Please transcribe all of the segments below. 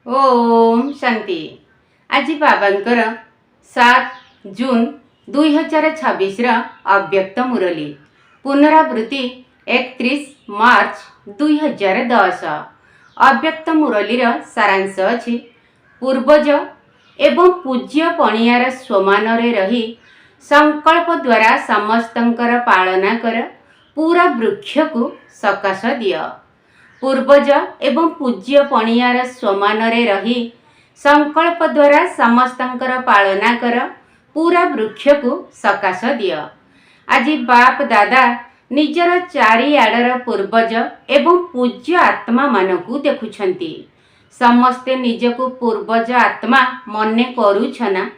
ओम शांति। आज बाबांकर 7 जून 2026 अव्यक्त मुरली पुनरावृत्ति 31 मार्च 2010। अव्यक्त मुरलीर सारांश अछि पूर्वज एवं पूज्य पणियार स्वमानरे रही संकल्प द्वारा समस्तंकर पालना कर पूरा वृक्ष को सकाश दिय। पूर्वज एवं पूज्य पणियार स्वमानरे रही संकल्प द्वारा समस्तंकर पालना कर पूरा वृक्ष को सकाश दिय। आज बाप दादा निजर चारिआडर पूर्वज एवं पूज्य आत्मा मानकु देखुछंती। समस्ते निजको पूर्वज आत्मा मने करूछना।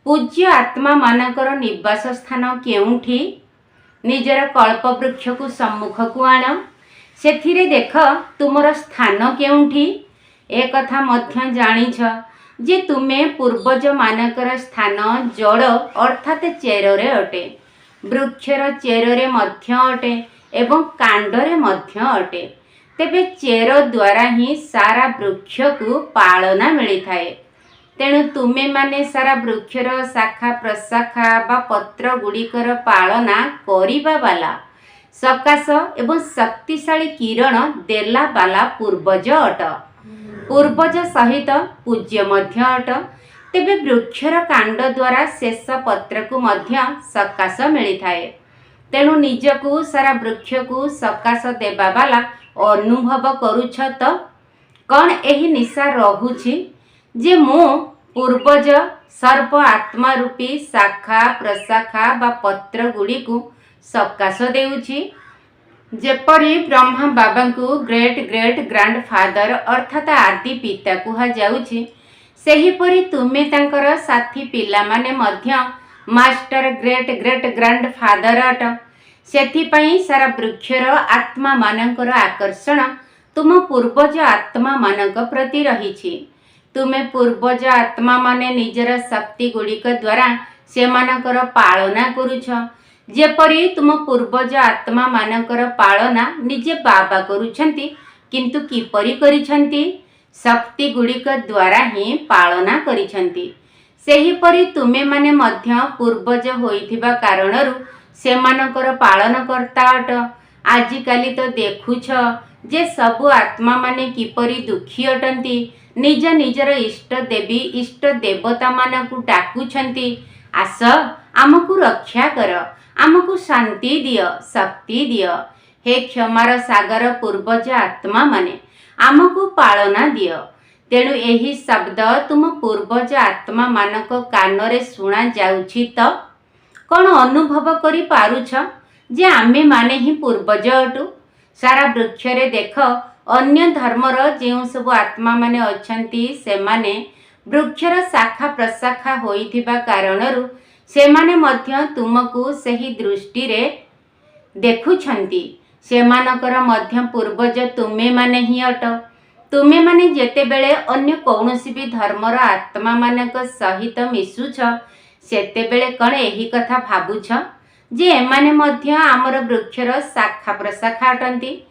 पूज्य आत्मा मानकर निवास स्थान केउठी? निजर कल्प वृक्ष को सम्मुख को आण। सेथिरे देख तुमर स्थान केउठी? एक कथा मध्य जानिछ जे तुमे पूर्वज मानकर स्थान जड़ अर्थात चेररे अटे। वृक्षर चेररे मध्य अटे एवं कांडरे मध्य अटे। तेबे चेर द्वारा ही सारा वृक्ष को पालना मिली थाए। तेणु तुमे माने सारा वृक्षर शाखा प्रशाखा बा पत्र गुड़िकर पालना करिबा वाला सकाश एवं शक्तिशाली किरण देला बाला पूर्वज अट। पूर्वज सहित पूज्य मध्य अट। तेबे वृक्षर कांड द्वारा शेष पत्र को मध्य सकाश मिली थाए। तेणु निजकू सारा वृक्ष को सकाश देबा वाला अनुभव करूछ तो कौन एही निशा रहुछि जे मु पूर्वज सर्प आत्मा रूपी शाखा प्रशाखा बा पत्र गुड़ी को सकाश देउछि। जेपरी ब्रह्मा बाबा को ग्रेट ग्रेट ग्रांड फादर अर्थात आदि पिता कुहा जाउछि, सेहीपरि तुमे तांकर साथी पिला माने मध्य master great great grandfather अट। सेथिपई सारा वृक्षर आत्मा मानकर आकर्षण तुम पूर्वज आत्मा मानक प्रति रहिछि। तुमे पूर्वज आत्मा माने निजर शक्ति गुड़िक द्वारा सेमानकर पालना करूछ। जेपरी तुम पूर्वज आत्मा मानकर पालना निजे बाबा करूछंती, किंतु किपरि करिछंती? शक्ति गुड़िक द्वारा ही पालना करिछंती। सेहीपरि तुमे माने मध्य पूर्वज होइथिबा कारणरू सेमानकर पालन करता अट। आजिकाली तो देखुछ जे सबु आत्मा माने किपरि दुखी अटंती। निज निजर इष्ट देवी इष्ट देवता मानकु डाकुछंती, आस आमकु रक्षा कर, आमकु शांति दिय, शक्ति दिय। हे क्षमार सागर पूर्वज आत्मा माने आमकु पालना दिय। तेणु एही शब्द तुम पूर्वज आत्मा मानक कानरे सुना जाउछि तो कौन अनुभव करि पारुछ जे आमे माने ही पूर्वज अटु? सारा वृक्षरे देख अन्य धर्मर जेउ सब आत्मा माने अछंती सेमाने वृक्षर शाखा प्रशाखा होइथिबा कारणरू सेमाने मध्य तुमको सही दृष्टि रे देखुछंती। सेमानकर मध्य पूर्वज तुमे माने ही अट। तुमे माने जेते बेले अन्य कौनसी भी धर्मर आत्मा मानक सहित मिसुछ सेते बेले कण एही कथा भाबुछ जे एमाने मध्य आमर वृक्षर शाखा प्रशाखा अटंती।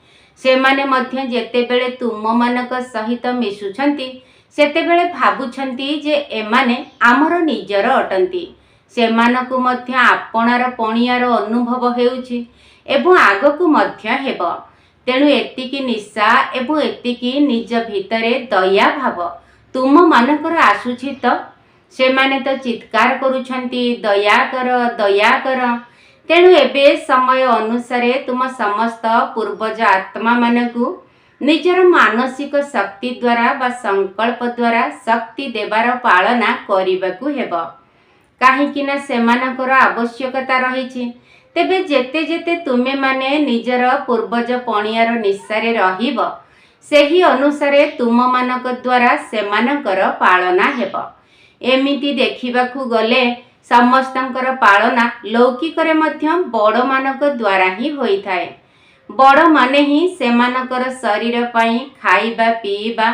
सेमाने मध्य जेते बेले तुम मानक सहित मिसुछंती सेते बेले भाबुछंती जे एमाने आमर निजर अटंती। सेमानकु मध्य आपणार पणियार अनुभव हेउछि एवं आगकु मध्य हेब। तेणु एतिकी निशा एवं एतिकी निज भितरे दया भाव तुम मानकर आसुछि तो सेमाने तो चित्कार करूछंती, दया कर दया कर। तेणु एबे समय अनुसारे तुम समस्त पूर्वज आत्मा मानकु निजर मानसिक शक्ति द्वारा बा संकल्प द्वारा शक्ति देवार पालना करिबाकु हेब। काहेकिना सेमानकर आवश्यकता रहिछि। तेबे जेते जेते तुमे माने निजर पूर्वज पणियार निशारे रहिब सेही अनुसारे तुम मानक द्वारा सेमानकर पालना हेब। एमिति देखिबाकु गले समस्तंकर पालना लौकिकरे मध्य बड़ मानक द्वारा ही होइथाए। बड़ माने ही सेमानकर शरीर पई खाइबा पीबा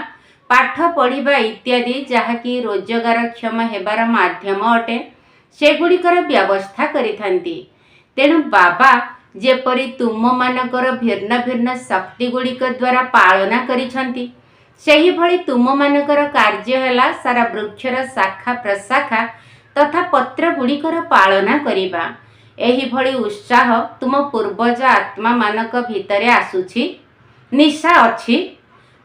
पाठ पढ़िबा इत्यादि जहाँकि रोजगारक्षम हेबार माध्यम अटे सेगुड़िकर व्यवस्था करिथांती। तेणु बाबा जेपरी तुम मानकर भिन्न भिन्न शक्ति गुड़िक द्वारा पालना करिछंती ସେହି ଭଳି ତୁମମାନଙ୍କର କାର୍ଯ୍ୟ ହେଲା ସାରା ବୃକ୍ଷର ଶାଖା ପ୍ରଶାଖା ତଥା ପତ୍ରଗୁଡ଼ିକର ପାଳନା କରିବା। ଏହିଭଳି ଉତ୍ସାହ ତୁମ ପୂର୍ବଜ ଆତ୍ମାମାନଙ୍କ ଭିତରେ ଆସୁଛି, ନିଶା ଅଛି,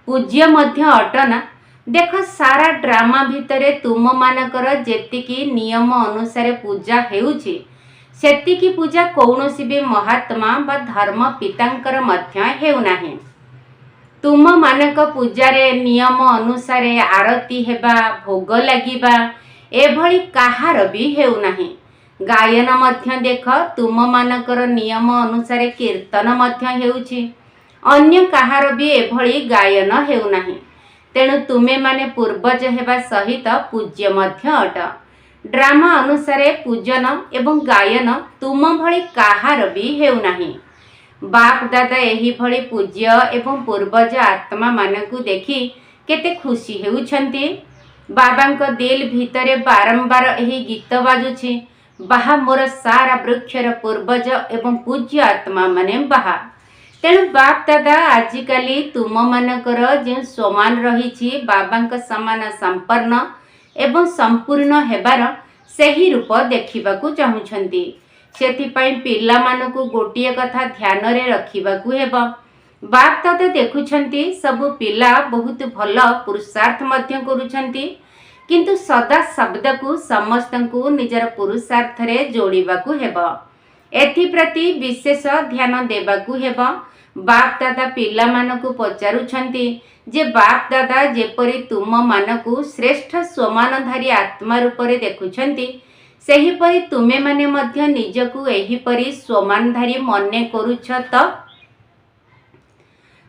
ପୂଜ୍ୟ ମଧ୍ୟ ଅଟନା। ଦେଖ, ସାରା ଡ୍ରାମା ଭିତରେ ତୁମମାନଙ୍କର ଯେତିକି ନିୟମ ଅନୁସାରେ ପୂଜା ହେଉଛି, ସେତିକି ପୂଜା କୌଣସି ବି ମହାତ୍ମା ବା ଧର୍ମ ପିତାଙ୍କର ମଧ୍ୟ ହେଉନାହିଁ। ତୁମମାନଙ୍କ ପୂଜାରେ ନିୟମ ଅନୁସାରେ ଆରତି ହେବା, ଭୋଗ ଲାଗିବା ଏଭଳି କାହାର ବି ହେଉନାହିଁ। ଗାୟନ ମଧ୍ୟ ଦେଖ, ତୁମମାନଙ୍କର ନିୟମ ଅନୁସାରେ କୀର୍ତ୍ତନ ମଧ୍ୟ ହେଉଛି, ଅନ୍ୟ କାହାର ବି ଏଭଳି ଗାୟନ ହେଉନାହିଁ। ତେଣୁ ତୁମେମାନେ ପୂର୍ବଜ ହେବା ସହିତ ପୂଜ୍ୟ ମଧ୍ୟ ଅଟ। ଡ୍ରାମା ଅନୁସାରେ ପୂଜନ ଏବଂ ଗାୟନ ତୁମ ଭଳି କାହାର ବି ହେଉନାହିଁ। ବାପ ଦାଦା ଏହିଭଳି ପୂଜ୍ୟ ଏବଂ ପୂର୍ବଜ ଆତ୍ମାମାନଙ୍କୁ ଦେଖି କେତେ ଖୁସି ହେଉଛନ୍ତି। ବାବାଙ୍କ ଦିଲ ଭିତରେ ବାରମ୍ବାର ଏହି ଗୀତ ବାଜୁଛି, ବାହା ମୋର ସାରା ବୃକ୍ଷର ପୂର୍ବଜ ଏବଂ ପୂଜ୍ୟ ଆତ୍ମାମାନେ ବାହା। ତେଣୁ ବାପ ଦାଦା ଆଜିକାଲି ତୁମମାନଙ୍କର ଯେଉଁ ସମାନ ରହିଛି ବାବାଙ୍କ ସମାନ ସମ୍ପନ୍ନ ଏବଂ ସମ୍ପୂର୍ଣ୍ଣ ହେବାର ସେହି ରୂପ ଦେଖିବାକୁ ଚାହୁଁଛନ୍ତି। ସେଥିପାଇଁ ପିଲାମାନଙ୍କୁ ଗୋଟିଏ କଥା ଧ୍ୟାନରେ ରଖିବାକୁ ହେବ। ବାପ ଦାଦା ଦେଖୁଛନ୍ତି ସବୁ ପିଲା ବହୁତ ଭଲ ପୁରୁଷାର୍ଥ ମଧ୍ୟ କରୁଛନ୍ତି, କିନ୍ତୁ ସଦା ଶବ୍ଦକୁ ସମସ୍ତଙ୍କୁ ନିଜର ପୁରୁଷାର୍ଥରେ ଯୋଡ଼ିବାକୁ ହେବ। ଏଥିପ୍ରତି ବିଶେଷ ଧ୍ୟାନ ଦେବାକୁ ହେବ। ବାପ ଦାଦା ପିଲାମାନଙ୍କୁ ପଚାରୁଛନ୍ତି ଯେ ବାପ ଦାଦା ଯେପରି ତୁମମାନଙ୍କୁ ଶ୍ରେଷ୍ଠ ସ୍ୱମାନଧାରୀ ଆତ୍ମା ରୂପରେ ଦେଖୁଛନ୍ତି, ସେହିପରି ତୁମେମାନେ ମଧ୍ୟ ନିଜକୁ ଏହିପରି ସ୍ୱମାନଧାରୀ ମନେ କରୁଛ ତ?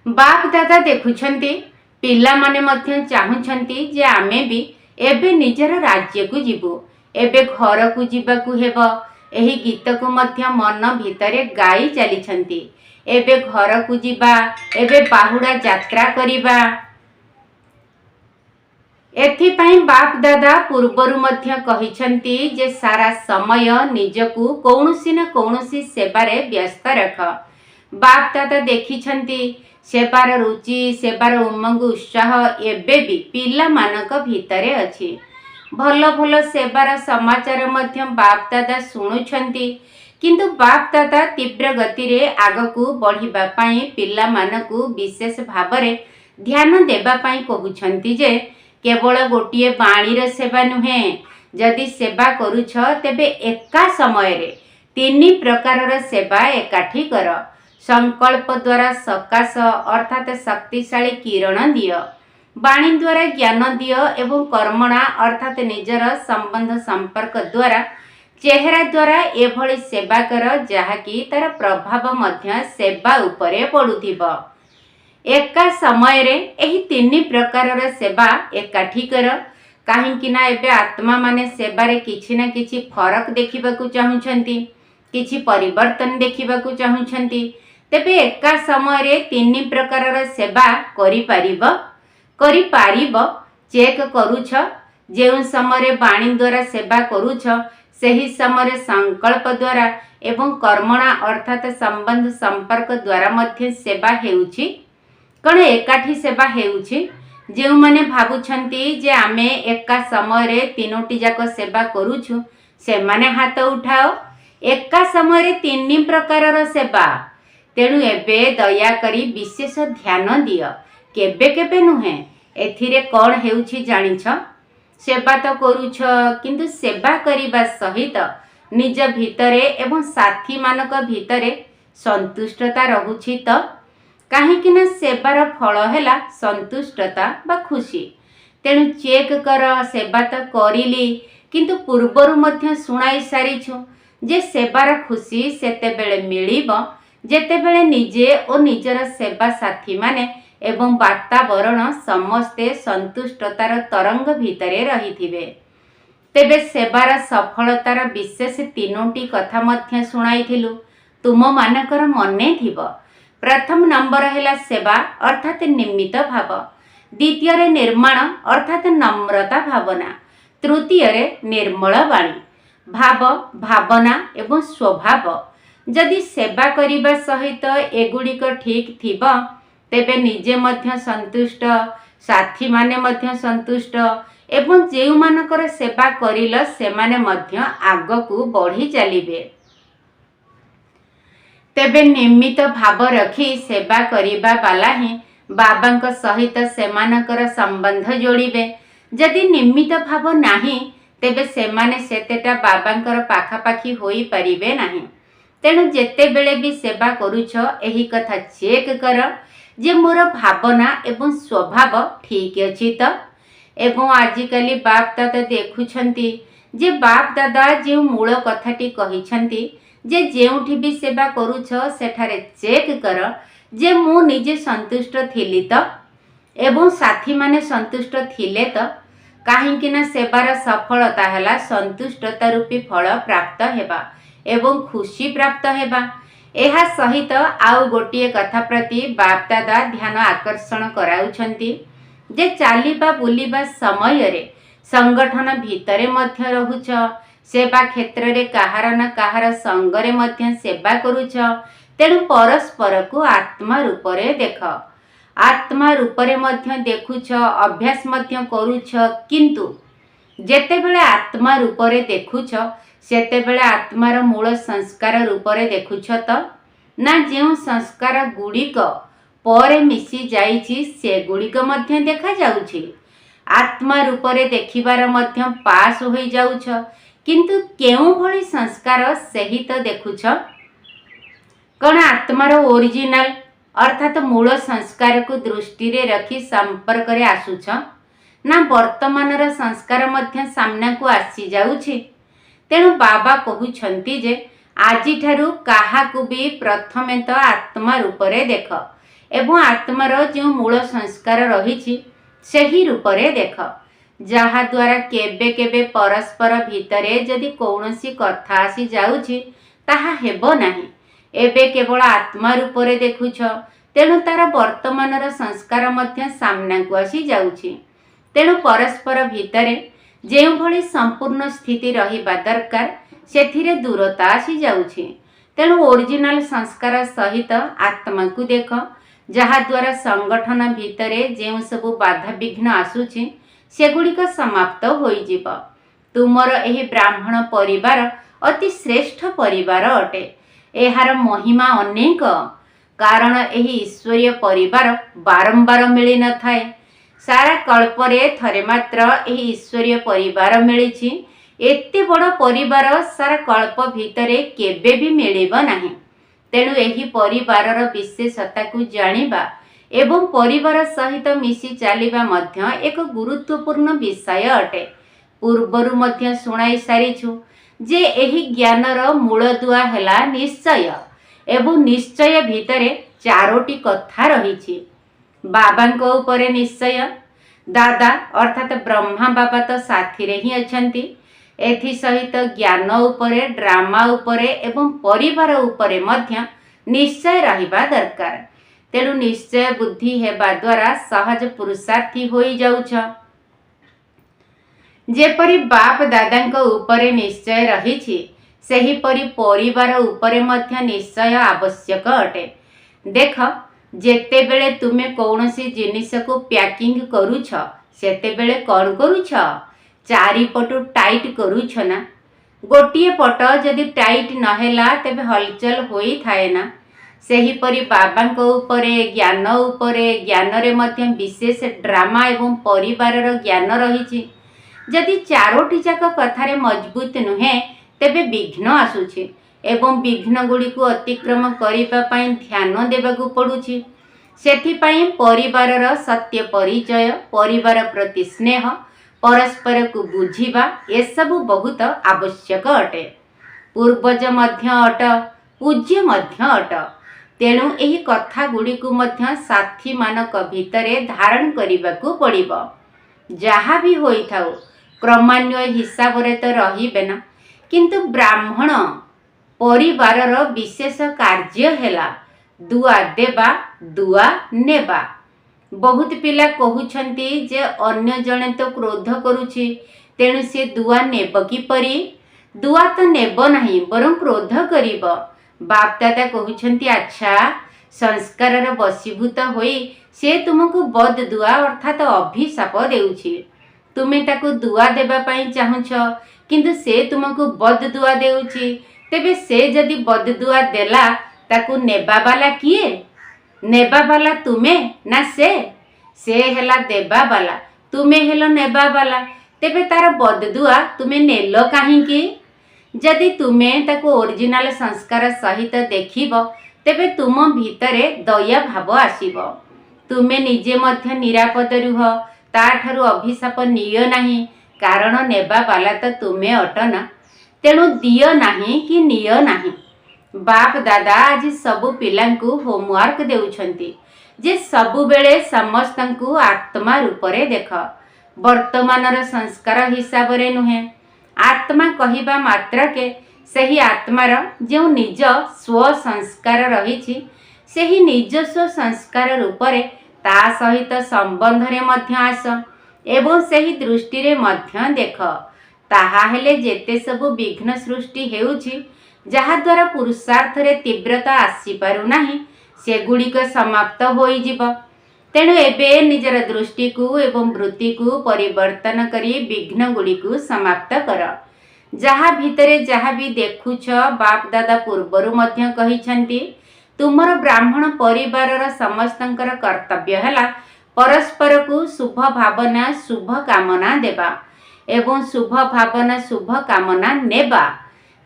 ବାପ ଦାଦା ଦେଖୁଛନ୍ତି ପିଲାମାନେ ମଧ୍ୟ ଚାହୁଁଛନ୍ତି ଯେ ଆମେ ବି ଏବେ ନିଜର ରାଜ୍ୟକୁ ଯିବୁ, ଏବେ ଘରକୁ ଯିବାକୁ ହେବ। ଏହି ଗୀତକୁ ମଧ୍ୟ ମନ ଭିତରେ ଗାଇ ଚାଲିଛନ୍ତି, ଏବେ ଘରକୁ ଯିବା, ଏବେ ବାହୁଡ଼ା ଯାତ୍ରା କରିବା। ଏଥିପାଇଁ ବାପ ଦାଦା ପୂର୍ବରୁ ମଧ୍ୟ କହିଛନ୍ତି ଯେ ସାରା ସମୟ ନିଜକୁ କୌଣସି ନା କୌଣସି ସେବାରେ ବ୍ୟସ୍ତ ରଖ। ବାପ ଦାଦା ଦେଖିଛନ୍ତି ସେବାର ରୁଚି, ସେବାର ଉମଙ୍ଗ, ଉତ୍ସାହ ଏବେ ବି ପିଲାମାନଙ୍କ ଭିତରେ ଅଛି। ଭଲ ଭଲ ସେବାର ସମାଚାର ମଧ୍ୟ ବାପ ଦାଦା ଶୁଣୁଛନ୍ତି, କିନ୍ତୁ ବାପ ଦାଦା ତୀବ୍ର ଗତିରେ ଆଗକୁ ବଢ଼ିବା ପାଇଁ ପିଲାମାନଙ୍କୁ ବିଶେଷ ଭାବରେ ଧ୍ୟାନ ଦେବା ପାଇଁ କହୁଛନ୍ତି ଯେ କେବଳ ଗୋଟିଏ ବାଣୀର ସେବା ନୁହେଁ, ଯଦି ସେବା କରୁଛ ତେବେ ଏକା ସମୟରେ 3 ପ୍ରକାରର ସେବା ଏକାଠି କର। ସଂକଳ୍ପ ଦ୍ୱାରା ସକାଶ ଅର୍ଥାତ୍ ଶକ୍ତିଶାଳୀ କିରଣ ଦିଅ, ବାଣୀ ଦ୍ୱାରା ଜ୍ଞାନ ଦିଅ ଏବଂ କର୍ମଣା ଅର୍ଥାତ୍ ନିଜର ସମ୍ବନ୍ଧ ସମ୍ପର୍କ ଦ୍ୱାରା, ଚେହେରା ଦ୍ୱାରା ଏଭଳି ସେବା କର ଯାହାକି ତାର ପ୍ରଭାବ ମଧ୍ୟ ସେବା ଉପରେ ପଡ଼ୁଥିବ। ଏକା ସମୟରେ ଏହି 3 ପ୍ରକାରର ସେବା ଏକାଠି କର। କାହିଁକି ନା ଏବେ ଆତ୍ମାମାନେ ସେବାରେ କିଛି ନା କିଛି ଫରକ ଦେଖିବାକୁ ଚାହୁଁଛନ୍ତି, କିଛି ପରିବର୍ତ୍ତନ ଦେଖିବାକୁ ଚାହୁଁଛନ୍ତି। ତେବେ ଏକା ସମୟରେ 3 ପ୍ରକାରର ସେବା କରିପାରିବ? ଚେକ୍ କରୁଛ? ଯେଉଁ ସମୟରେ ବାଣୀ ଦ୍ୱାରା ସେବା କରୁଛ, ସେହି ସମୟରେ ସଂକଳ୍ପ ଦ୍ୱାରା ଏବଂ କର୍ମଣା ଅର୍ଥାତ୍ ସମ୍ବନ୍ଧ ସମ୍ପର୍କ ଦ୍ୱାରା ମଧ୍ୟ ସେବା ହେଉଛି। କ'ଣ ଏକାଠି ସେବା ହେଉଛି? ଯେଉଁମାନେ ଭାବୁଛନ୍ତି ଯେ ଆମେ ଏକା ସମୟରେ 3ଟି ଯାକ ସେବା କରୁଛୁ, ସେମାନେ ହାତ ଉଠାଅ। ଏକା ସମୟରେ 3 ପ୍ରକାରର ସେବା। ତେଣୁ ଏବେ ଦୟାକରି ବିଶେଷ ଧ୍ୟାନ ଦିଅ, କେବେ କେବେ ନୁହେଁ। ଏଥିରେ କ'ଣ ହେଉଛି ଜାଣିଛ? ସେବା ତ କରୁଛ, କିନ୍ତୁ ସେବା କରିବା ସହିତ ନିଜ ଭିତରେ ଏବଂ ସାଥୀମାନଙ୍କ ଭିତରେ ସନ୍ତୁଷ୍ଟତା ରହୁଛି ତ? କାହିଁକି ନା ସେବାର ଫଳ ହେଲା ସନ୍ତୁଷ୍ଟତା ବା ଖୁସି। ତେଣୁ ଚେକ୍ କର, ସେବା ତ କରିଲି, କିନ୍ତୁ ପୂର୍ବରୁ ମଧ୍ୟ ଶୁଣାଇ ସାରିଛୁ ଯେ ସେବାର ଖୁସି ସେତେବେଳେ ମିଳିବ ଯେତେବେଳେ ନିଜେ ଓ ନିଜର ସେବା ସାଥୀମାନେ ଏବଂ ବାତାବରଣ ସମସ୍ତେ ସନ୍ତୁଷ୍ଟତାର ତରଙ୍ଗ ଭିତରେ ରହିଥିବେ। ତେବେ ସେବାର ସଫଳତାର ବିଶେଷ 3ଟି କଥା ମଧ୍ୟ ଶୁଣାଇଥିଲୁ, ତୁମମାନଙ୍କର ମନେ ଥିବ। ପ୍ରଥମ ନମ୍ବର ହେଲା ସେବା ଅର୍ଥାତ୍ ନିମିତ୍ତ ଭାବ, ଦ୍ୱିତୀୟରେ ନିର୍ମାଣ ଅର୍ଥାତ୍ ନମ୍ରତା ଭାବନା, ତୃତୀୟରେ ନିର୍ମଳ ବାଣୀ, ଭାବ, ଭାବନା ଏବଂ ସ୍ୱଭାବ। ଯଦି ସେବା କରିବା ସହିତ ଏଗୁଡ଼ିକ ଠିକ୍ ଥିବ, ତେବେ ନିଜେ ମଧ୍ୟ ସନ୍ତୁଷ୍ଟ, साथी माने मध्य संतुष्ट एवं जेउ मानकर सेवा करिल सेमाने मध्य आगकू बढ़ी चलिबे। तेबे निमित्त भाव रखी सेवा करिबा बाला ही बाबांक सहित सेमानकर संबंध जोड़िबे। जदि निमित्त भाव नाही तेबे सेमाने सेतेटा बाबांकर पाखापाखी होई परिबे नाही। तेणु जेते बेले भी सेवा करूछ एही कथा चेक कर जे मोर भावना एवं स्वभाव ठीक अछि तो। एवं आजिकाली बाप दादा देखुछंती जे बाप दादा जे मूल कथाटी कहिछंती जे जेउठी भी सेवा करूछ सेठारे चेक कर जे मु निजे संतुष्ट थिली तो एवं साथी माने संतुष्ट थिले तो काहेकि ना सेवार सफलता हैला संतुष्टता रूपी फल प्राप्त हेबा एवं खुशी प्राप्त हेबा। एहा सहित आउ गोटिए कथा प्रति बाप दादा ध्यान आकर्षण कराउछंती जे चालिबा बुलिबा समय रे संगठन भितरे मध्य रहुछ, सेवा क्षेत्र रे काहार न काहार संगरे मध्य सेवा करूछ। तेणु परस्पर को आत्मा रूपरे देख, आत्मा रूपरे मध्य देखुछ, अभ्यास मध्य करूछ। किंतु जेतेबेले आत्मा रूपरे देखुछ सेतेबेले आत्मार मूल संस्कार रूपरे देखुछ तो ना जेउ संस्कार गुड़िक परे मिसी जाइछि से गुड़िक मध्य देखा जाउछि। आत्मा रूपरे देखिबार मध्य पास होई जाउछ, किंतु केउ भली संस्कार सही तो देखुछ। कौन आत्मार ओरिजिनल अर्थात मूल संस्कार को दृष्टि रे रखी संपर्क रे आसुछ ना वर्तमानर संस्कार मध्य सामना को आसी जाउछि। तेणु बाबा कहउछंती जे आजि ठारू काहाकू भी प्रथमे तो आत्मा रूपरे देख एवं आत्मार जो मूल संस्कार रहिछि सही रूपरे देख, जहा द्वारा केबे केबे परस्पर भितरे जदि कौनसी कथा आसी जाउछि ताहा हेबो नाही। एबे केवल आत्मा रूपरे देखुछ, तेणु तार वर्तमानर संस्कार मध्य सामना को आसी जाउछि। तेणु परस्पर भितरे जेउ भली संपूर्ण स्थिति रहिबा दरकार सेथिरे दूरता आसी जाउछि। तेणु ओरिजिनल संस्कार सहित आत्मा को देख, जहा द्वारा संगठन भितरे जेउ सबु बाधा विघ्न आसुछि सेगुड़िक समाप्त होई जिव। तुमर एही ब्राह्मण परिवार अति श्रेष्ठ परिवार अटे। एहार महिमा अनेक, कारण एही ईश्वरीय परिवार बारंबार मिली न थाए। सारा कल्परे थरे मात्र एही ईश्वरीय परिवार मिलिछि। एते बड़ परिवार सारा कल्प भितरे केबे भी मिलिब नाही। तेणु एही परिवारर विशेषता को जानिबा एवं परिवार सहित मिसी चलिबा मध्य एक गुरुत्वपूर्ण विषय अटे। पूर्वरु मध्य सुनाई सारिछु जे एही ज्ञानर मूलदुआ हैला निश्चय एवं निश्चय भितरे चारोटी कथा रहिछि। बाबांको उपरे निश्चय, दादा अर्थात ब्रह्मा बाबा तो साथी रे ही अछंती। एथि सहित ज्ञान उपरे, ड्रामा उपरे एवं परिवार उपरे मध्य निश्चय रहिबा दरकार। तेणु निश्चय बुद्धि हेबा द्वारा सहज पुरुषार्थी होई जाउछ। जेपरि बाप दादांको उपरे निश्चय रहिछि सेहीपरि परिवार उपरे मध्य निश्चय आवश्यक अटे। देख, जेतेबेले तुमे कौनसी जिनिस को पैकिंग करूछ सेतेबेले कौन करूछ, चारिपटु टाइट करूछ ना। गोटिए पट जदि टाइट नहेला तेबे हलचल होई थाए ना। सेहीपरि बाबांको उपरे, ज्ञान उपरे, ज्ञानरे मध्य विशेष ड्रामा एवं परिवारर ज्ञान रहिछि। जदि चारोटी जाक कथारे मजबूत नुहे तेबे विघ्न आसुछि एवं विघ्न गुड़ी को अतिक्रम करिबा पई ध्यान देबाकू पड़ुछि। सेथिपई परिवारर सत्य परिचय, परिवार प्रति स्नेह, परस्पर को बुझिबा एसबु बहुत आवश्यक अटे। पूर्वज मध्य अट, पूज्य मध्य अट। तेणु एही कथा गुड़ी को मध्य साथी मानक भितरे धारण करिबाकू पड़िबो। जहा भी होई थाउ क्रमान्वय हिसाब रे तो रहिबे ना, किंतु ब्राह्मण परिवारर विशेष कार्य हैला दुआ देबा, दुआ नेबा। बहुत पिला कहउछंती जे अन्य जने तो क्रोध करूछि तेणु से दुआ नेब किपरि? दुआ तो नेब नाही बरं क्रोध करिब। बाप दादा कहउछंती अच्छा ସଂସ୍କାରର ବଶୀଭୂତ ହୋଇ ସେ ତୁମକୁ ବଦ୍ ଦୁଆ ଅର୍ଥାତ୍ ଅଭିଶାପ ଦେଉଛି। ତୁମେ ତାକୁ ଦୁଆ ଦେବା ପାଇଁ ଚାହୁଁଛ, କିନ୍ତୁ ସେ ତୁମକୁ ବଦ୍ ଦୁଆ ଦେଉଛି। ତେବେ ସେ ଯଦି ବଦ୍ ଦୁଆ ଦେଲା, ତାକୁ ନେବାବାଲା କିଏ? ନେବାବାଲା ତୁମେ ନା ସେ? ସେ ହେଲା ଦେବାବାଲା, ତୁମେ ହେଲ ନେବାବାଲା। ତେବେ ତାର ବଦ୍ ଦୁଆ ତୁମେ ନେଲ କାହିଁକି? ଯଦି ତୁମେ ତାକୁ ଓରିଜିନାଲ ସଂସ୍କାର ସହିତ ଦେଖିବ, ତେବେ ତୁମ ଭିତରେ ଦୟା ଭାବ ଆସିବ। ତୁମେ ନିଜେ ମଧ୍ୟ ନିରାପଦ ରୁହ, ତାଠାରୁ ଅଭିଶାପ ନିଅ ନାହିଁ, କାରଣ ନେବାବାଲା ତ ତୁମେ ଅଟ ନା। ତେଣୁ ଦିଅ ନାହିଁ କି ନିଅ ନାହିଁ। ବାପ ଦାଦା ଆଜି ସବୁ ପିଲାଙ୍କୁ ହୋମୱାର୍କ ଦେଉଛନ୍ତି ଯେ ସବୁବେଳେ ସମସ୍ତଙ୍କୁ ଆତ୍ମା ରୂପରେ ଦେଖ। ବର୍ତ୍ତମାନର ସଂସ୍କାର ହିସାବରେ ନୁହେଁ। ଆତ୍ମା କହିବା ମାତ୍ରକେ ସେହି ଆତ୍ମାର ଯେଉଁ ନିଜ ସ୍ୱ ସଂସ୍କାର ରହିଛି, ସେହି ନିଜସ୍ୱ ସଂସ୍କାର ରୂପରେ ତା ସହିତ ସମ୍ବନ୍ଧରେ ମଧ୍ୟ ଆସ ଏବଂ ସେହି ଦୃଷ୍ଟିରେ ମଧ୍ୟ ଦେଖ। ତାହା ହେଲେ ଯେତେ ସବୁ ବିଘ୍ନ ସୃଷ୍ଟି ହେଉଛି, ଯାହାଦ୍ୱାରା ପୁରୁଷାର୍ଥରେ ତୀବ୍ରତା ଆସିପାରୁନାହିଁ, ସେଗୁଡ଼ିକ ସମାପ୍ତ ହୋଇଯିବ। ତେଣୁ ଏବେ ନିଜର ଦୃଷ୍ଟିକୁ ଏବଂ ବୃତ୍ତିକୁ ପରିବର୍ତ୍ତନ କରି ବିଘ୍ନ ଗୁଡ଼ିକୁ ସମାପ୍ତ କର। ଯାହା ଭିତରେ ଯାହା ବି ଦେଖୁଛ, ବାପ ଦାଦା ପୂର୍ବରୁ ମଧ୍ୟ କହିଛନ୍ତି, ତୁମର ବ୍ରାହ୍ମଣ ପରିବାରର ସମସ୍ତଙ୍କର କର୍ତ୍ତବ୍ୟ ହେଲା ପରସ୍ପରକୁ ଶୁଭ ଭାବନା ଶୁଭ କାମନା ଦେବା ଏବଂ ଶୁଭ ଭାବନା ଶୁଭ କାମନା ନେବା।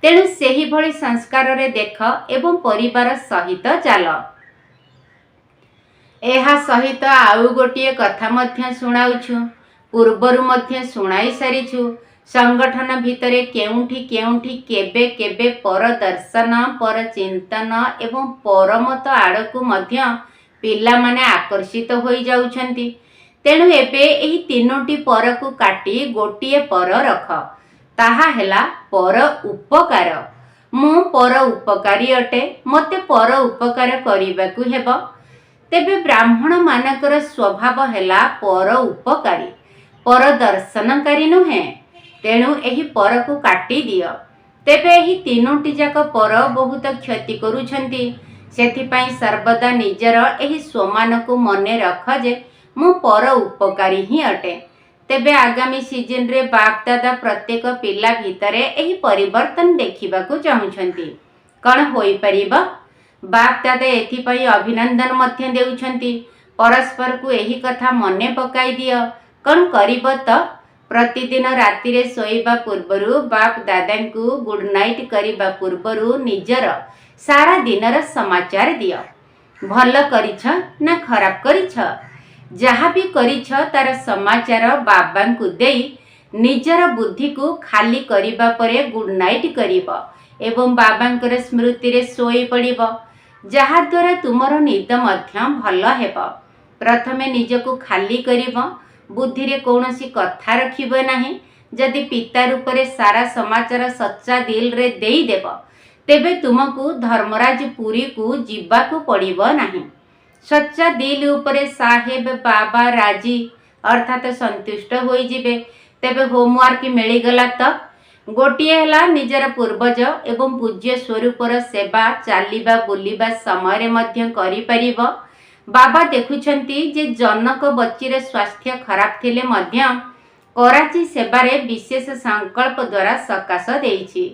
ତେଣୁ ସେହିଭଳି ସଂସ୍କାରରେ ଦେଖ ଏବଂ ପରିବାର ସହିତ ଚାଲ। ଏହା ସହିତ ଆଉ ଗୋଟିଏ କଥା ମଧ୍ୟ ଶୁଣାଉଛୁ, ପୂର୍ବରୁ ମଧ୍ୟ ଶୁଣାଇ ସାରିଛୁ। ସଂଗଠନ ଭିତରେ କେଉଁଠି କେଉଁଠି କେବେ କେବେ ପର ଦର୍ଶନ, ପର ଚିନ୍ତନ ଏବଂ ପରମତ ଆଡ଼କୁ ମଧ୍ୟ ପିଲାମାନେ ଆକର୍ଷିତ ହୋଇଯାଉଛନ୍ତି। ତେଣୁ ଏବେ ଏହି ତିନୋଟି ପରକୁ କାଟି ଗୋଟିଏ ପର ରଖ। ତାହା ହେଲା ପର ଉପକାର। ମୁଁ ପର ଉପକାରୀ ଅଟେ, ମୋତେ ପର ଉପକାର କରିବାକୁ ହେବ। ତେବେ ବ୍ରାହ୍ମଣମାନଙ୍କର ସ୍ୱଭାବ ହେଲା ପର ଉପକାରୀ, ପର ଦର୍ଶନକାରୀ ନୁହେଁ। ତେଣୁ ଏହି ପରକୁ କାଟିଦିଅ। ତେବେ ଏହି ତିନୋଟି ଯାକ ପର ବହୁତ କ୍ଷତି କରୁଛନ୍ତି। ସେଥିପାଇଁ ସର୍ବଦା ନିଜର ଏହି ସ୍ୱମାନକୁ ମନେ ରଖ ଯେ ମୁଁ ପର ଉପକାରୀ ହିଁ ଅଟେ। ତେବେ ଆଗାମୀ ସିଜନରେ ବାପ ଦାଦା ପ୍ରତ୍ୟେକ ପିଲା ଭିତରେ ଏହି ପରିବର୍ତ୍ତନ ଦେଖିବାକୁ ଚାହୁଁଛନ୍ତି। କ'ଣ ହୋଇପାରିବ? ବାପ ଦାଦା ଏଥିପାଇଁ ଅଭିନନ୍ଦନ ମଧ୍ୟ ଦେଉଛନ୍ତି। ପରସ୍ପରକୁ ଏହି କଥା ମନେ ପକାଇ ଦିଅ। କ'ଣ କରିବ ତ? ପ୍ରତିଦିନ ରାତିରେ ଶୋଇବା ପୂର୍ବରୁ ବାପ ଦାଦାଙ୍କୁ ଗୁଡ୍ ନାଇଟ୍ କରିବା ପୂର୍ବରୁ ନିଜର ସାରା ଦିନର ସମାଚାର ଦିଅ। ଭଲ କରିଛ ନା ଖରାପ କରିଛ? ଯାହା ବି କରିଛ ତାର ସମାଚାର ବାବାଙ୍କୁ ଦେଇ ନିଜର ବୁଦ୍ଧିକୁ ଖାଲି କରିବା ପରେ ଗୁଡ୍ ନାଇଟ୍ କରିବ ଏବଂ ବାବାଙ୍କର ସ୍ମୃତିରେ ଶୋଇ ପଡ଼ିବ, ଯାହାଦ୍ୱାରା ତୁମର ନିଦ ମଧ୍ୟ ଭଲ ହେବ। ପ୍ରଥମେ ନିଜକୁ ଖାଲି କରିବ, ବୁଦ୍ଧିରେ କୌଣସି କଥା ରଖିବ ନାହିଁ। ଯଦି ପିତା ରୂପରେ ସାରା ସମାଚାର ସଚ୍ଚା ଦିଲରେ ଦେଇଦେବ, ତେବେ ତୁମକୁ ଧର୍ମରାଜ ପୁରୀକୁ ଯିବାକୁ ପଡ଼ିବ ନାହିଁ। ସଚ୍ଚା ଦିଲ ଉପରେ ସାହେବ ବାବା ରାଜି ଅର୍ଥାତ୍ ସନ୍ତୁଷ୍ଟ ହୋଇଯିବେ। ତେବେ ହୋମୱାର୍କ ମିଳିଗଲା ତ? ଗୋଟିଏ ହେଲା ନିଜର ପୂର୍ବଜ ଏବଂ ପୂଜ୍ୟ ସ୍ୱରୂପର ସେବା ଚାଲିବା ବୁଲିବା ସମୟରେ ମଧ୍ୟ କରିପାରିବ। ବାବା ଦେଖୁଛନ୍ତି ଯେ ଜନକ ବଚ୍ଚିର ସ୍ୱାସ୍ଥ୍ୟ ଖରାପ ଥିଲେ ମଧ୍ୟ କରାଚି ସେବାରେ ବିଶେଷ ସଂକଳ୍ପ ଦ୍ୱାରା ସକାଶ ଦେଇଛି।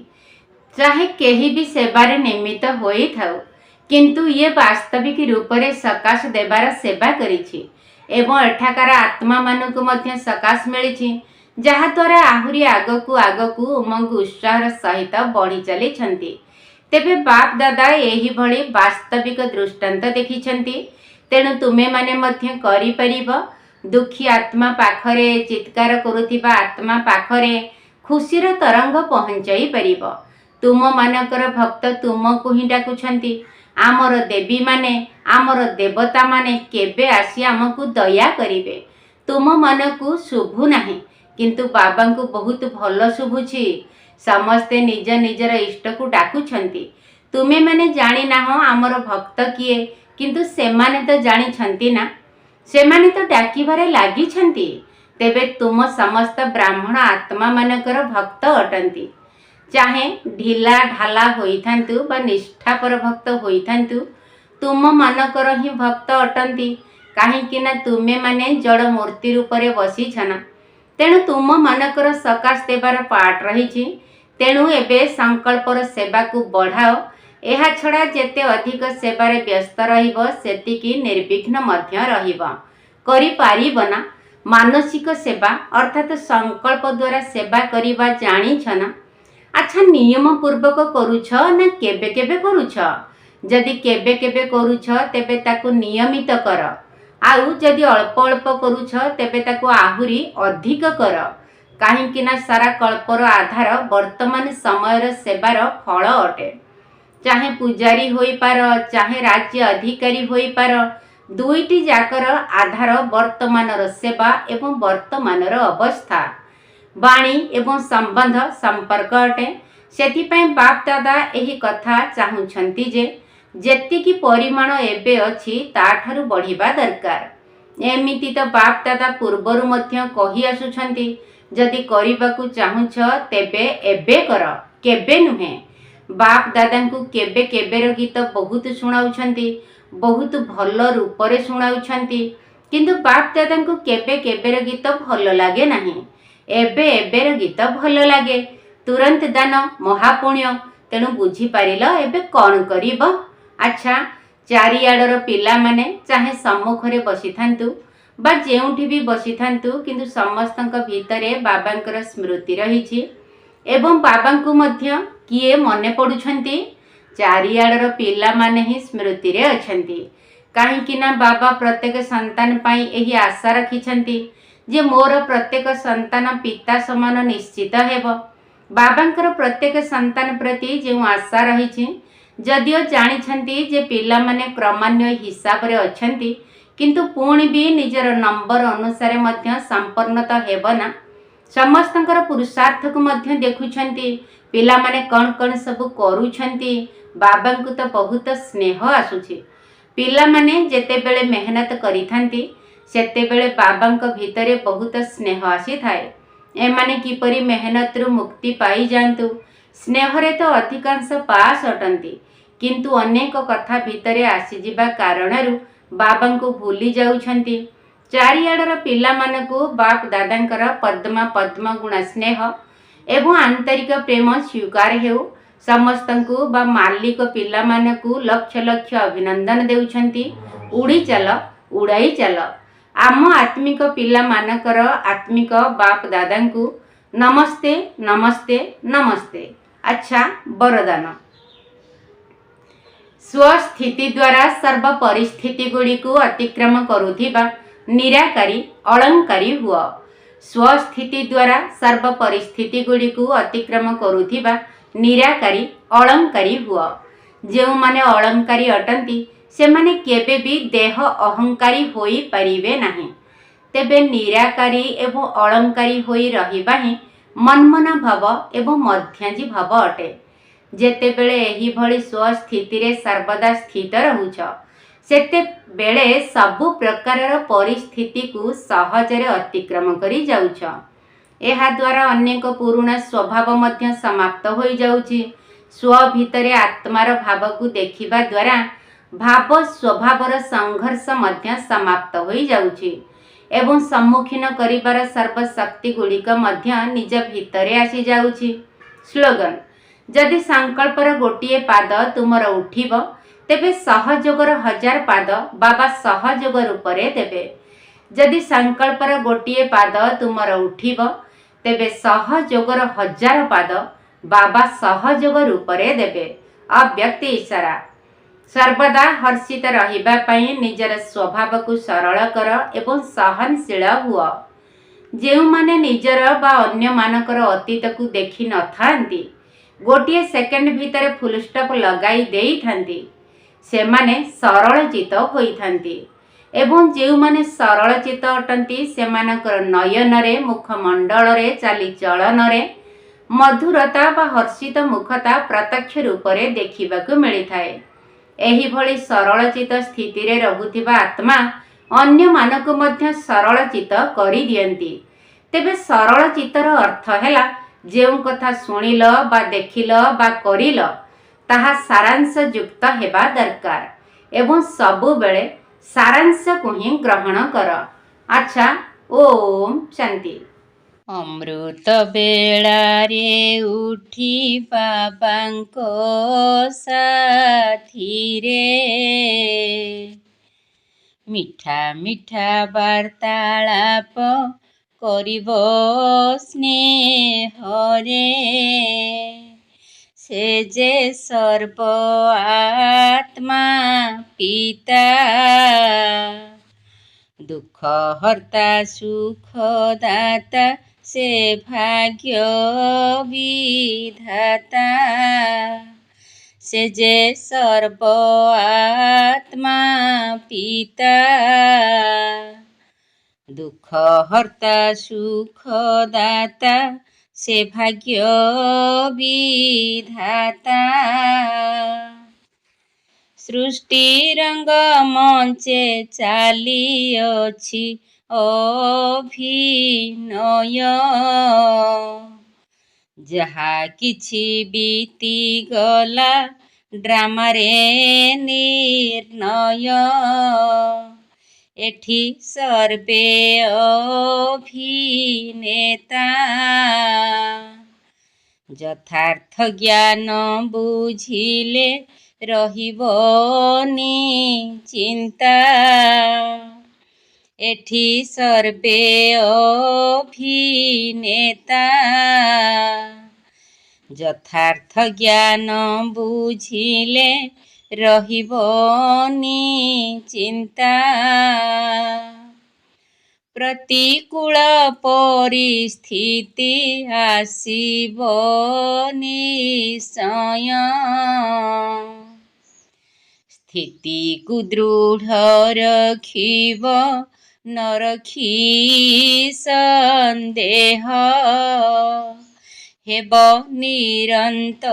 ଚାହେ କେହି ବି ସେବାରେ ନିମିତ୍ତ ହୋଇଥାଉ, କିନ୍ତୁ ଇଏ ବାସ୍ତବିକ ରୂପରେ ସକାଶ ଦେବାର ସେବା କରିଛି ଏବଂ ଏଠାକାର ଆତ୍ମାମାନଙ୍କୁ ମଧ୍ୟ ସକାଶ ମିଳିଛି, ଯାହାଦ୍ୱାରା ଆହୁରି ଆଗକୁ ଆଗକୁ ଉମଙ୍ଗ ଉତ୍ସାହର ସହିତ ବଢ଼ି ଚାଲିଛନ୍ତି। ତେବେ ବାପ ଦାଦା ଏହିଭଳି ବାସ୍ତବିକ ଦୃଷ୍ଟାନ୍ତ ଦେଖିଛନ୍ତି। ତେଣୁ ତୁମେମାନେ ମଧ୍ୟ କରିପାରିବ। ଦୁଃଖୀ ଆତ୍ମା ପାଖରେ, ଚିତ୍କାର କରୁଥିବା ଆତ୍ମା ପାଖରେ ଖୁସିର ତରଙ୍ଗ ପହଞ୍ଚାଇ ପାରିବ। ତୁମମାନଙ୍କର ଭକ୍ତ ତୁମକୁ ହିଁ ଡାକୁଛନ୍ତି। ଆମର ଦେବୀମାନେ, ଆମର ଦେବତାମାନେ କେବେ ଆସି ଆମକୁ ଦୟା କରିବେ? ତୁମମାନଙ୍କୁ ଶୁଭୁ ନାହିଁ, କିନ୍ତୁ ବାବାଙ୍କୁ ବହୁତ ଭଲ ଶୁଭୁଛି। ସମସ୍ତେ ନିଜ ନିଜର ଇଷ୍ଟକୁ ଡାକୁଛନ୍ତି। ତୁମେମାନେ ଜାଣିନାହଁ ଆମର ଭକ୍ତ କିଏ, କିନ୍ତୁ ସେମାନେ ତ ଜାଣିଛନ୍ତି ନା। ସେମାନେ ତ ଡାକିବାରେ ଲାଗିଛନ୍ତି। ତେବେ ତୁମ ସମସ୍ତ ବ୍ରାହ୍ମଣ ଆତ୍ମାମାନଙ୍କର ଭକ୍ତ ଅଟନ୍ତି। ଚାହେଁ ଢିଲା ଢାଲା ହୋଇଥାନ୍ତୁ ବା ନିଷ୍ଠାପର ଭକ୍ତ ହୋଇଥାନ୍ତୁ, तुम मानकर ही भक्त अटंती कहीं तुमे माने जड़ मूर्ति रूपरे बसी छना तेणु तुम मानकर सकाश देवार पार्ट रही तेणु एबे संकल्पर सेवा को बढ़ाओ। एहा छड़ा जेते अधिक सेवारे व्यस्त रहिबो सेतिकी निर्विघ्न मध्य रहिबो करि पारिबो ना। मानसिक सेवा अर्थात संकल्प द्वारा सेवा करिबा जानी छना। अच्छा नियम पूर्वक करूछ ना केबे केबे करूछ? जदि केबे केबे करूछ तेबे ताकू नियमित कर, आउ जदि अल्प अल्प करूछ तेबे ताकू आहुरी अधिक कर। काहेकि ना सारा कल्पर आधार वर्तमान समयर सेवार फल अटे। चाहे पुजारी होई पार चाहे राज्य अधिकारी होई पार, दुईटी जाकर आधार वर्तमानर सेवा एवं वर्तमानर अवस्था। वाणी एवं संबंध संपर्क अटे। सेथिपाई बाप दादा एही कथा चाहुछंती जे जेतिकी परिमाण एबे अछि ताठारु बढ़िबा दरकार। एमिति तो बाप दादा पूर्वरु मध्य कहि आसुछंती, जदि करिबाकू चाहुछ तेबे एबे कर, केबे नुहे। बाप दादांकू केबे केबेर गीत बहुत शुणाउछंती, बहुत भल रूपरे शुणाउछंती, किंतु बाप दादांकू केबे केबेर गीत भल लागे नाही। एबे एबेर गीत भल लागे। तुरंत दान महापुण्य, तेणु बुझी पारिल एबे कौन करिब। अच्छा चारिआडर पिला माने चाहे सम्मुखरे बसी थांतु बा जेउठी भी बसी थांतु, किंतु समस्तंक भितरे बाबांकर स्मृति रहिछि एवं बाबांकू मध्य किए मने पडुछंती? चारिआडर पिला माने ही स्मृति रे अछंती। काहेकि ना बाबा प्रत्येक संतान पाई एही आशा रखिछंती जे मोर प्रत्येक संतान पिता समान निश्चित हेब। बाबांकर प्रत्येक संतान प्रति जो आशा रहिछि, जदिओ जानिछंती जे पिला माने क्रमान्वय हिसाब रे अछंती, किंतु पुणी भी निजर नंबर अनुसार मध्य संपन्नता हेब ना। समस्तंकर पुरुषार्थ को मध्य देखुछंती, पिला माने कौन कौन सब करूछंती। बाबांकु तो बहुत स्नेह आसुछि। पिला माने जेते बेले मेहनत करिथांती सेते बेले बाबांक भितरे बहुत स्नेह आसी थाए। एमाने किपरि मेहनत रु मुक्ति पाई जांतु। स्नेहरे तो अधिकांश पास अटंती, किंतु अनेक कथा भितरे आसी जिबा कारणरु बाबांकु भूली जाउछंती। चारिआडर पिला मानकु बाप दादांकर पद्मा पद्म गुण स्नेह एवं आंतरिक प्रेम स्वीकार हेउ। समस्तंकु बा मालिक पिला मानकु लक्ष लक्ष अभिनंदन देउछंती। उड़ी चल, उड़ाई चल। आम आत्मिक पिला मानकर आत्मिक बाप दादांकु नमस्ते नमस्ते नमस्ते। अच्छा वरदान। स्वस्थिति द्वारा सर्व परिस्थिति गुड़ी को अतिक्रम करुथिबा निराकारी अलंकारी हुआ। स्वस्थिति द्वारा सर्व परिस्थिति गुड़ी को अतिक्रम करुथिबा निराकारी अलंकारी हुआ। जो माने अलंकारी अटंती से माने केबे भी देह अहंकारी होई परिबे नहीं। तेबे निराकारी एवं अलंकारी होई रहिबा ही मनमना भाव एवं मध्याजी भाव अटे। जेते बेले एही भली स्वस्थिति रे सर्वदा स्थित रहुछ, सेते बेले सबु प्रकारर परिस्थिति को सहजरे अतिक्रम करी जाउछ। एहा द्वारा अनेक पुराना स्वभाव मध्य समाप्त होई जाउछि। स्व भितरे आत्मार भाव को देखिबा द्वारा भाव स्वभावर संघर्ष मध्य समाप्त होई जाउछि एवं सम्मुखीन करिबार सर्वशक्ति गुड़िक मध्य निज भितरे आसी जाउछि। स्लोगन। जदि संकल्पर गोटिए पाद तुमर उठिब तेबे सहयोगर 1000 पाद बाबा सहयोग रूपरे देबे। जदि संकल्पर गोटिए पाद तुमर उठिब तेबे सहयोगर 1000 पाद बाबा सहयोग रूपरे देबे। अव्यक्त इशारा। सर्वदा हर्षित रहिबा पई निजर स्वभाव को सरल कर एवं सहनशील हुआ। जेउ माने निजर बा अन्य मानकर अतीत को देखि न थांती, गोटिए सेकेंड भीतर फुल स्टॉप लगाई देई थांती, से माने सरल चित होई थांती। एवं जेउ माने सरल चित अटंती से मानकर नयन रे मुखमंडल रे चाली चलन रे मधुरता बा हर्षित मुखता प्रत्यक्ष रूप रे देखिबाकू मिली थाए। एही भली सरलचित स्थिति रे रहुथिबा आत्मा अन्य मानक मध्य सरलचित करि दियंती। तेबे सरलचितर अर्थ हैला जेउ कथा सुनिल बा देखिल बा करिल ताहा सारांश युक्त हेबा दरकार। एवं सबुबेले सारांश को ही ग्रहण कर। अच्छा, ओम शांति। अमृत बेलारे उठी बाबांको साथी रे, मिठा मिठा वार्तालाप करिब स्नेहरे, से जे सर्व आत्मा पिता, दुख हर्ता सुख दाता, से भाग्य विधाता, से जे सर्व आत्मा पिता, दुख हर्ता सुख दाता, से भाग्य विधाता। सृष्टि रंग मंचे चालिअछि अभिनय, जहा किछि बीती गला ड्रामारे निर्णय, एठी सर्वे अभिनेता, यथार्थ ज्ञान बुझिले रहिबनि चिंता, एठी सर्वे अभिनेता, यथार्थ ज्ञान बुझिले रहिबनि चिंता। प्रतिकूल परिस्थिति आसिब निश्चय, स्थिति को दृढ़ रखिब न रखी संदेह, हेब निरंतर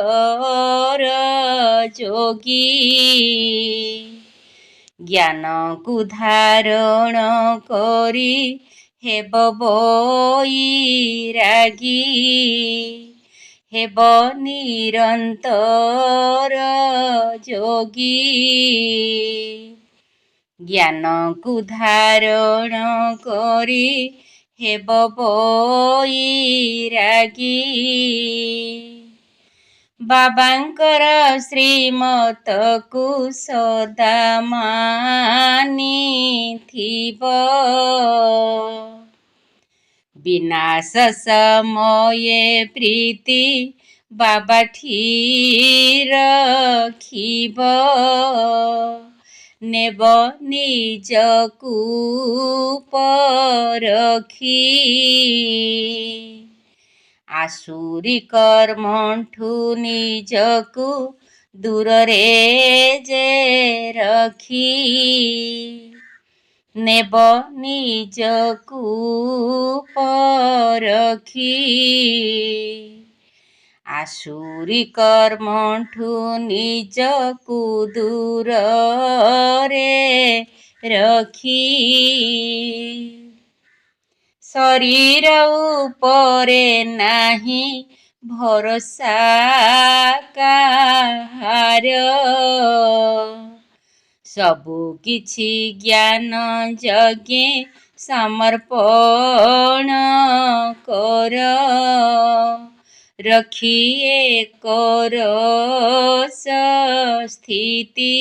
जोगी, ज्ञान को धारण करी हेब बैरागी, हेब निरंतर जोगी, ज्ञान को धारण करी हेब बैरागी। बाबांकर श्रीमत को सदा मानिथिब, विनाश समये प्रीति बाबाठी रखिब, नेब निजकू परखी, आसुरी कर्मठू निजकू दूररे जे रखी, नेब निजकू परखी, आसुरी कर्मठू निजकू दूररे रखी। शरीर उपरे नाही भरोसा काहार, सबु किछि ज्ञान यज्ञे समर्पण कर, रखिए करस स्थिति,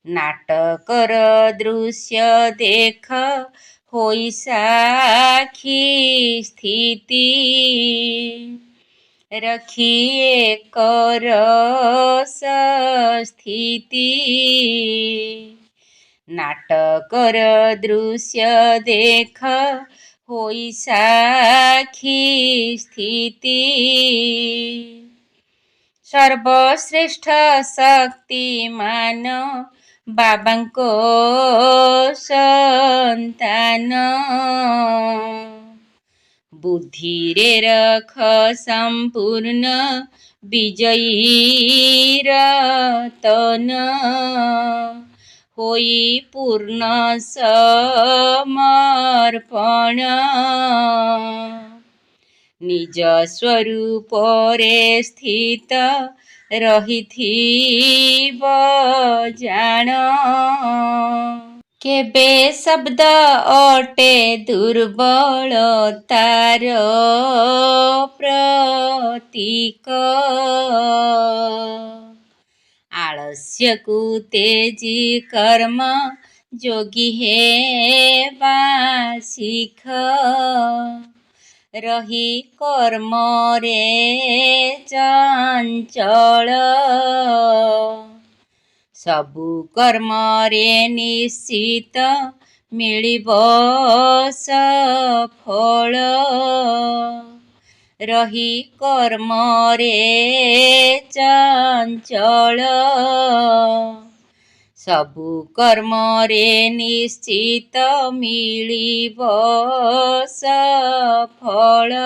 नाटकर दृश्य देख होई साखी स्थिति, रखिए करस स्थिति, नाटकर दृश्य देख होई साखी स्थिति, सर्वश्रेष्ठ शक्तिमान बाबांको संतान, बुद्धिरे रख संपूर्ण विजयी रतन, होई पूर्ण समर्पण, ନିଜ ସ୍ୱରୂପରେ ସ୍ଥିତ ରହିଥିବ ଜାଣ। କେବେ ଶବ୍ଦ ଅଟେ ଦୁର୍ବଳତାର ପ୍ରତୀକ। ଆଳସ୍ୟକୁ ତେଜି କର୍ମ ଯୋଗୀ ହେବା ଶିଖ। ରହି କର୍ମରେ ଚଞ୍ଚଳ ସବୁ କର୍ମରେ ନିଶ୍ଚିତ ମିଳିବ ସଫଳ। ରହି କର୍ମରେ ଚଞ୍ଚଳ ସବୁ କର୍ମରେ ନିଶ୍ଚିତ ମିଳିବ ସଫଳ।